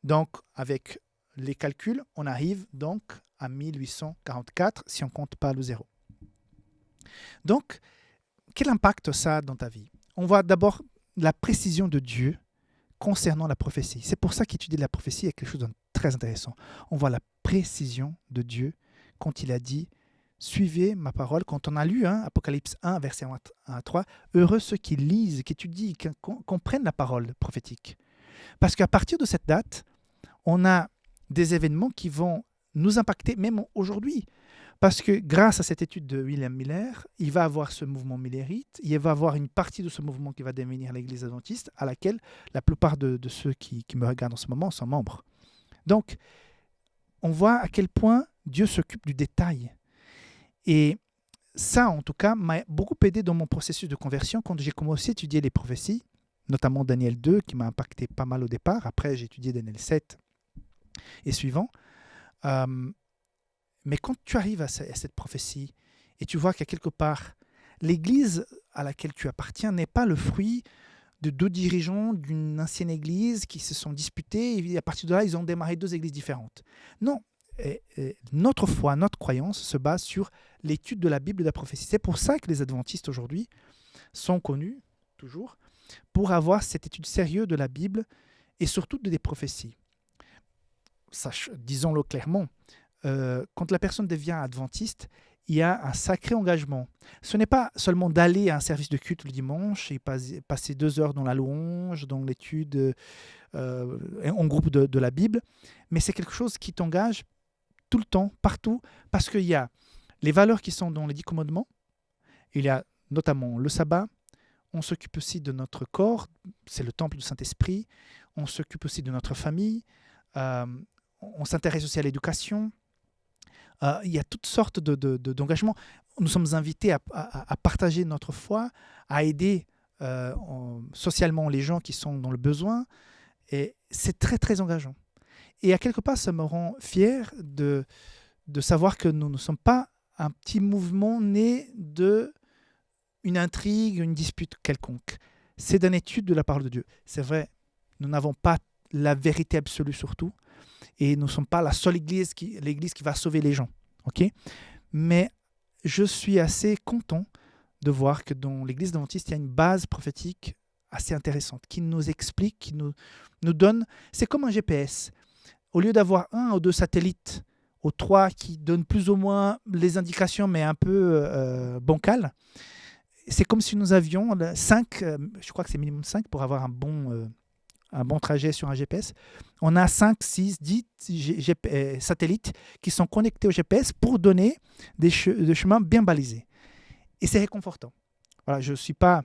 Speaker 1: Donc, avec les calculs, on arrive donc à 1844, si on ne compte pas le zéro. Donc, quel impact ça a dans ta vie? On voit d'abord la précision de Dieu concernant la prophétie. C'est pour ça qu'étudier la prophétie est quelque chose de très intéressant. On voit la précision de Dieu quand il a dit « Suivez ma parole ». Quand on a lu Apocalypse 1, verset 1 à 3, « Heureux ceux qui lisent, qui étudient, qui comprennent la parole prophétique ». Parce qu'à partir de cette date, on a des événements qui vont nous impacter même aujourd'hui. Parce que grâce à cette étude de William Miller, il va avoir ce mouvement millérite, il va avoir une partie de ce mouvement qui va devenir l'Église adventiste, à laquelle la plupart de ceux qui me regardent en ce moment sont membres. Donc, on voit à quel point Dieu s'occupe du détail. Et ça, en tout cas, m'a beaucoup aidé dans mon processus de conversion quand j'ai commencé à étudier les prophéties, notamment Daniel 2, qui m'a impacté pas mal au départ. Après, j'ai étudié Daniel 7 et suivant. Mais quand tu arrives à cette prophétie et tu vois qu'à quelque part, l'église à laquelle tu appartiens n'est pas le fruit de deux dirigeants d'une ancienne église qui se sont disputés et à partir de là, ils ont démarré deux églises différentes. Non, notre foi, notre croyance se base sur l'étude de la Bible et de la prophétie. C'est pour ça que les adventistes aujourd'hui sont connus, toujours, pour avoir cette étude sérieuse de la Bible et surtout des prophéties. Disons-le clairement, quand la personne devient adventiste, il y a un sacré engagement. Ce n'est pas seulement d'aller à un service de culte le dimanche et passer 2 heures dans la louange, dans l'étude en groupe de la Bible, mais c'est quelque chose qui t'engage tout le temps, partout, parce qu'il y a les valeurs qui sont dans les 10 commandements, il y a notamment le sabbat, on s'occupe aussi de notre corps, c'est le temple du Saint-Esprit, on s'occupe aussi de notre famille, Euh, on s'intéresse aussi à l'éducation. Il y a toutes sortes d'engagements. Nous sommes invités à partager notre foi, à aider socialement les gens qui sont dans le besoin. Et c'est très, très engageant. Et à quelque part, ça me rend fier de savoir que nous ne sommes pas un petit mouvement né d'une intrigue, une dispute quelconque. C'est d'une étude de la parole de Dieu. C'est vrai, nous n'avons pas la vérité absolue sur tout. Et nous ne sommes pas la seule église l'église qui va sauver les gens. Okay, mais je suis assez content de voir que dans l'église adventiste, il y a une base prophétique assez intéressante qui nous explique, qui nous donne... C'est comme un GPS. Au lieu d'avoir 1 ou 2 satellites, ou 3 qui donnent plus ou moins les indications, mais un peu bancales, c'est comme si nous avions 5, je crois que c'est minimum 5 pour avoir un bon trajet sur un GPS. On a 5, 6, 10 satellites qui sont connectés au GPS pour donner des chemins bien balisés. Et c'est réconfortant. Voilà, je n'ai pas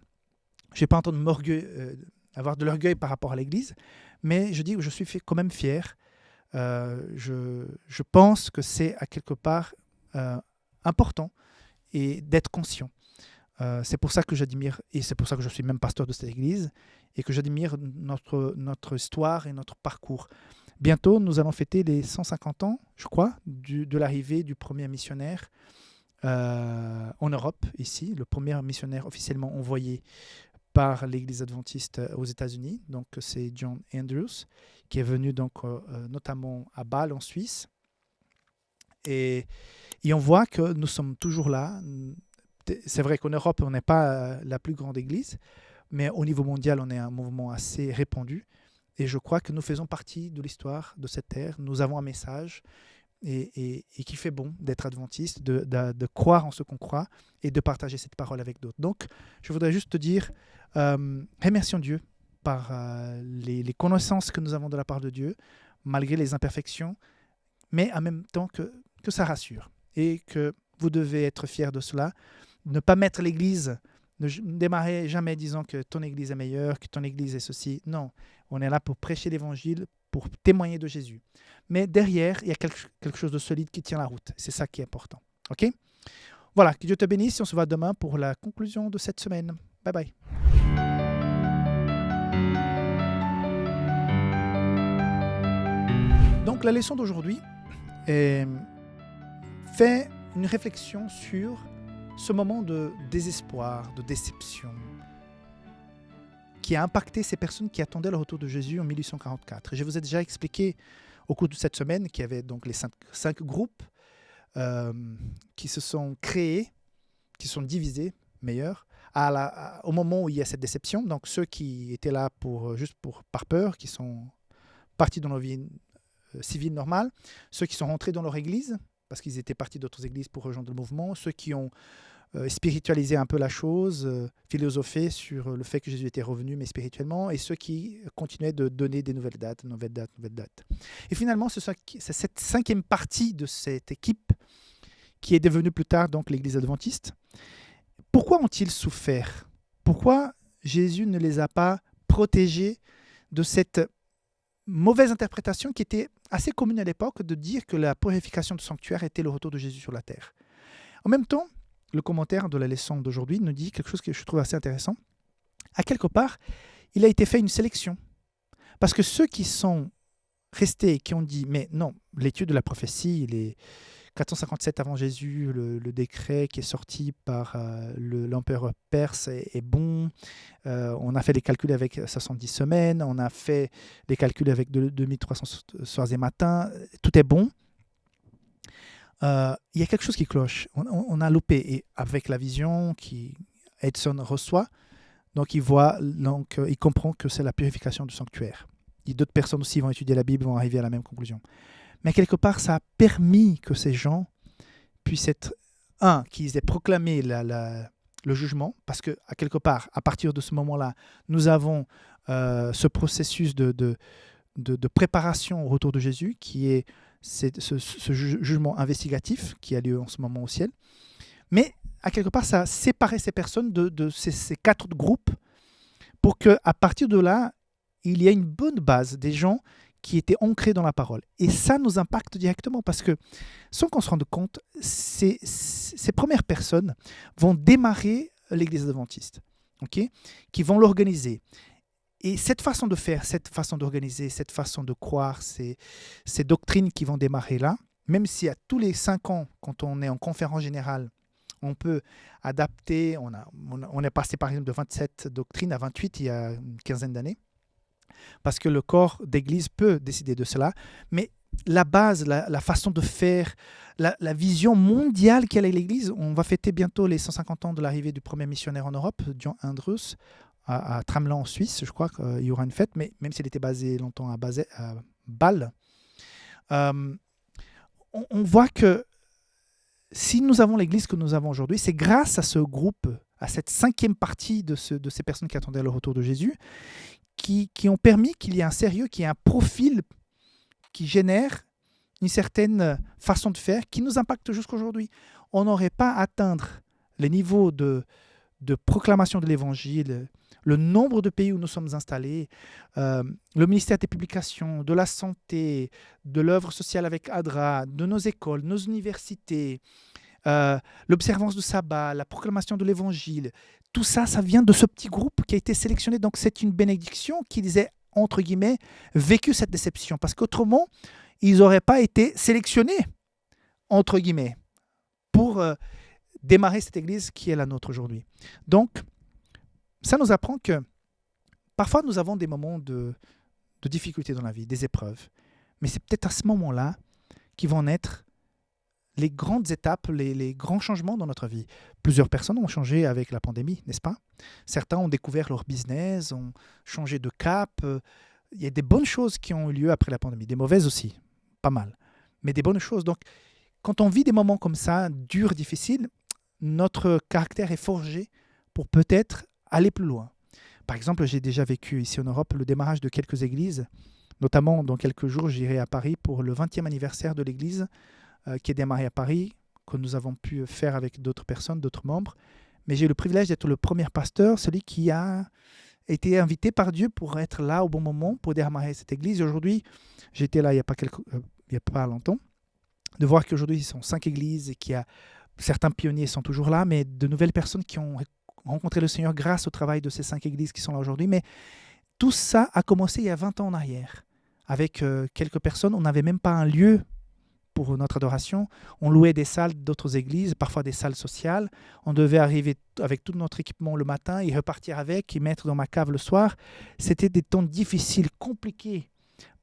Speaker 1: en train de avoir de l'orgueil par rapport à l'Église, mais je dis que je suis quand même fier. Je pense que c'est à quelque part important et d'être conscient. C'est pour ça que j'admire, et c'est pour ça que je suis même pasteur de cette église, et que j'admire notre histoire et notre parcours. Bientôt, nous allons fêter les 150 ans, je crois, de l'arrivée du premier missionnaire en Europe, ici, le premier missionnaire officiellement envoyé par l'église adventiste aux États-Unis. Donc, c'est John Andrews, qui est venu donc, notamment à Bâle, en Suisse. Et on voit que nous sommes toujours là. C'est vrai qu'en Europe, on n'est pas la plus grande église, mais au niveau mondial, on est un mouvement assez répandu. Et je crois que nous faisons partie de l'histoire de cette terre. Nous avons un message et qui fait bon d'être adventiste, de croire en ce qu'on croit et de partager cette parole avec d'autres. Donc, je voudrais juste te dire, remercions Dieu par les connaissances que nous avons de la part de Dieu, malgré les imperfections, mais en même temps que ça rassure et que vous devez être fiers de cela. Ne pas mettre l'église, ne démarrer jamais disant que ton église est meilleure, que ton église est ceci. Non, on est là pour prêcher l'évangile, pour témoigner de Jésus. Mais derrière, il y a quelque chose de solide qui tient la route. C'est ça qui est important. OK ? Voilà, que Dieu te bénisse. On se voit demain pour la conclusion de cette semaine. Bye bye. Donc la leçon d'aujourd'hui fait une réflexion sur ce moment de désespoir, de déception, qui a impacté ces personnes qui attendaient le retour de Jésus en 1844. Et je vous ai déjà expliqué au cours de cette semaine qu'il y avait donc les cinq groupes qui se sont créés, qui sont divisés, meilleurs, au moment où il y a cette déception. Donc ceux qui étaient là juste par peur, qui sont partis dans leur vie civile normale, ceux qui sont rentrés dans leur église, parce qu'ils étaient partis d'autres églises pour rejoindre le mouvement, ceux qui ont spiritualisé un peu la chose, philosophé sur le fait que Jésus était revenu, mais spirituellement, et ceux qui continuaient de donner des nouvelles dates. Et finalement, c'est cette 5e partie de cette équipe qui est devenue plus tard donc l'Église adventiste. Pourquoi ont-ils souffert ? Pourquoi Jésus ne les a pas protégés de cette mauvaise interprétation qui était assez commune à l'époque de dire que la purification du sanctuaire était le retour de Jésus sur la terre. En même temps, le commentaire de la leçon d'aujourd'hui nous dit quelque chose que je trouve assez intéressant. À quelque part, il a été fait une sélection. Parce que ceux qui sont restés et qui ont dit « mais non, l'étude de la prophétie, les 457 avant Jésus, le décret qui est sorti par l'empereur perse est bon. On a fait des calculs avec 70 semaines, on a fait des calculs avec 2300 soirs et matins, tout est bon. Il y a quelque chose qui cloche. On a loupé. Et avec la vision qu'Edson reçoit, donc il comprend que c'est la purification du sanctuaire. Et d'autres personnes aussi vont étudier la Bible, vont arriver à la même conclusion. Mais quelque part, ça a permis que ces gens puissent être, qu'ils aient proclamé le jugement, parce qu'à quelque part, à partir de ce moment-là, nous avons ce processus de préparation au retour de Jésus, qui est ce jugement investigatif qui a lieu en ce moment au ciel. Mais à quelque part, ça a séparé ces personnes de ces 4 groupes pour qu'à partir de là, il y ait une bonne base des gens qui était ancré dans la parole. Et ça nous impacte directement parce que, sans qu'on se rende compte, ces premières personnes vont démarrer l'Église adventiste, ok, qui vont l'organiser. Et cette façon de faire, cette façon d'organiser, cette façon de croire, ces doctrines qui vont démarrer là, même si à tous les 5 ans, quand on est en conférence générale, on peut adapter, on est passé par exemple de 27 doctrines à 28 il y a une quinzaine d'années, parce que le corps d'église peut décider de cela, mais la base, la façon de faire, la vision mondiale quelle est l'église, on va fêter bientôt les 150 ans de l'arrivée du premier missionnaire en Europe, John Andrews, à Tramelan en Suisse, je crois qu'il y aura une fête, mais même s'il était basé longtemps à Bâle, on voit que si nous avons l'église que nous avons aujourd'hui, c'est grâce à ce groupe, à cette 5e partie de ces personnes qui attendaient le retour de Jésus, qui ont permis qu'il y ait un sérieux, qu'il y ait un profil qui génère une certaine façon de faire qui nous impacte jusqu'à aujourd'hui. On n'aurait pas atteint les niveaux de proclamation de l'évangile, le nombre de pays où nous sommes installés, le ministère des publications, de la santé, de l'œuvre sociale avec ADRA, de nos écoles, nos universités, l'observance du sabbat, la proclamation de l'évangile. Tout ça, ça vient de ce petit groupe qui a été sélectionné. Donc c'est une bénédiction qu'ils aient, entre guillemets, vécu cette déception. Parce qu'autrement, ils n'auraient pas été sélectionnés, entre guillemets, pour démarrer cette église qui est la nôtre aujourd'hui. Donc, ça nous apprend que parfois nous avons des moments de difficultés dans la vie, des épreuves. Mais c'est peut-être à ce moment-là qui vont naître les grandes étapes, les grands changements dans notre vie. Plusieurs personnes ont changé avec la pandémie, n'est-ce pas? Certains ont découvert leur business, ont changé de cap. Il y a des bonnes choses qui ont eu lieu après la pandémie, des mauvaises aussi, pas mal, mais des bonnes choses. Donc, quand on vit des moments comme ça, durs, difficiles, notre caractère est forgé pour peut-être aller plus loin. Par exemple, j'ai déjà vécu ici en Europe le démarrage de quelques églises, notamment dans quelques jours, j'irai à Paris pour le 20e anniversaire de l'église qui est démarré à Paris, que nous avons pu faire avec d'autres personnes, d'autres membres. Mais j'ai eu le privilège d'être le premier pasteur, celui qui a été invité par Dieu pour être là au bon moment, pour démarrer cette église. Et aujourd'hui, j'étais là il n'y a pas longtemps, de voir qu'aujourd'hui, ils sont 5 églises et qu'il y a certains pionniers sont toujours là, mais de nouvelles personnes qui ont rencontré le Seigneur grâce au travail de ces 5 églises qui sont là aujourd'hui. Mais tout ça a commencé il y a 20 ans en arrière. Avec quelques personnes, on n'avait même pas un lieu pour notre adoration. On louait des salles d'autres églises, parfois des salles sociales. On devait arriver avec tout notre équipement le matin et repartir avec et mettre dans ma cave le soir. C'était des temps difficiles, compliqués.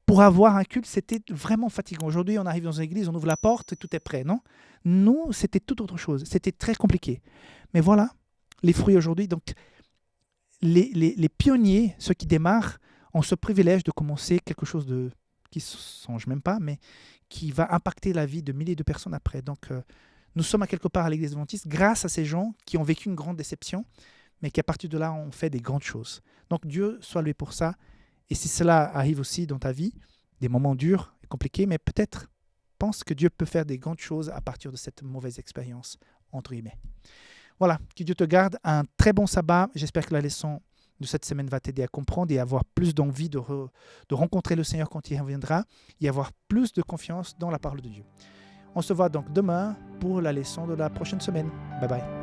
Speaker 1: Pour avoir un culte, c'était vraiment fatigant. Aujourd'hui, on arrive dans une église, on ouvre la porte et tout est prêt, non? Nous, c'était tout autre chose. C'était très compliqué. Mais voilà, les fruits aujourd'hui. Donc, les pionniers, ceux qui démarrent, ont ce privilège de commencer quelque chose qui ne songe même pas, mais qui va impacter la vie de milliers de personnes après. Donc, nous sommes à quelque part à l'église adventiste grâce à ces gens qui ont vécu une grande déception, mais qui à partir de là ont fait des grandes choses. Donc, Dieu soit loué pour ça. Et si cela arrive aussi dans ta vie, des moments durs et compliqués, mais peut-être pense que Dieu peut faire des grandes choses à partir de cette mauvaise expérience, entre guillemets. Voilà, que Dieu te garde. Un très bon sabbat. J'espère que la leçon de cette semaine va t'aider à comprendre et avoir plus d'envie de rencontrer le Seigneur quand il reviendra et avoir plus de confiance dans la parole de Dieu. On se voit donc demain pour la leçon de la prochaine semaine. Bye bye.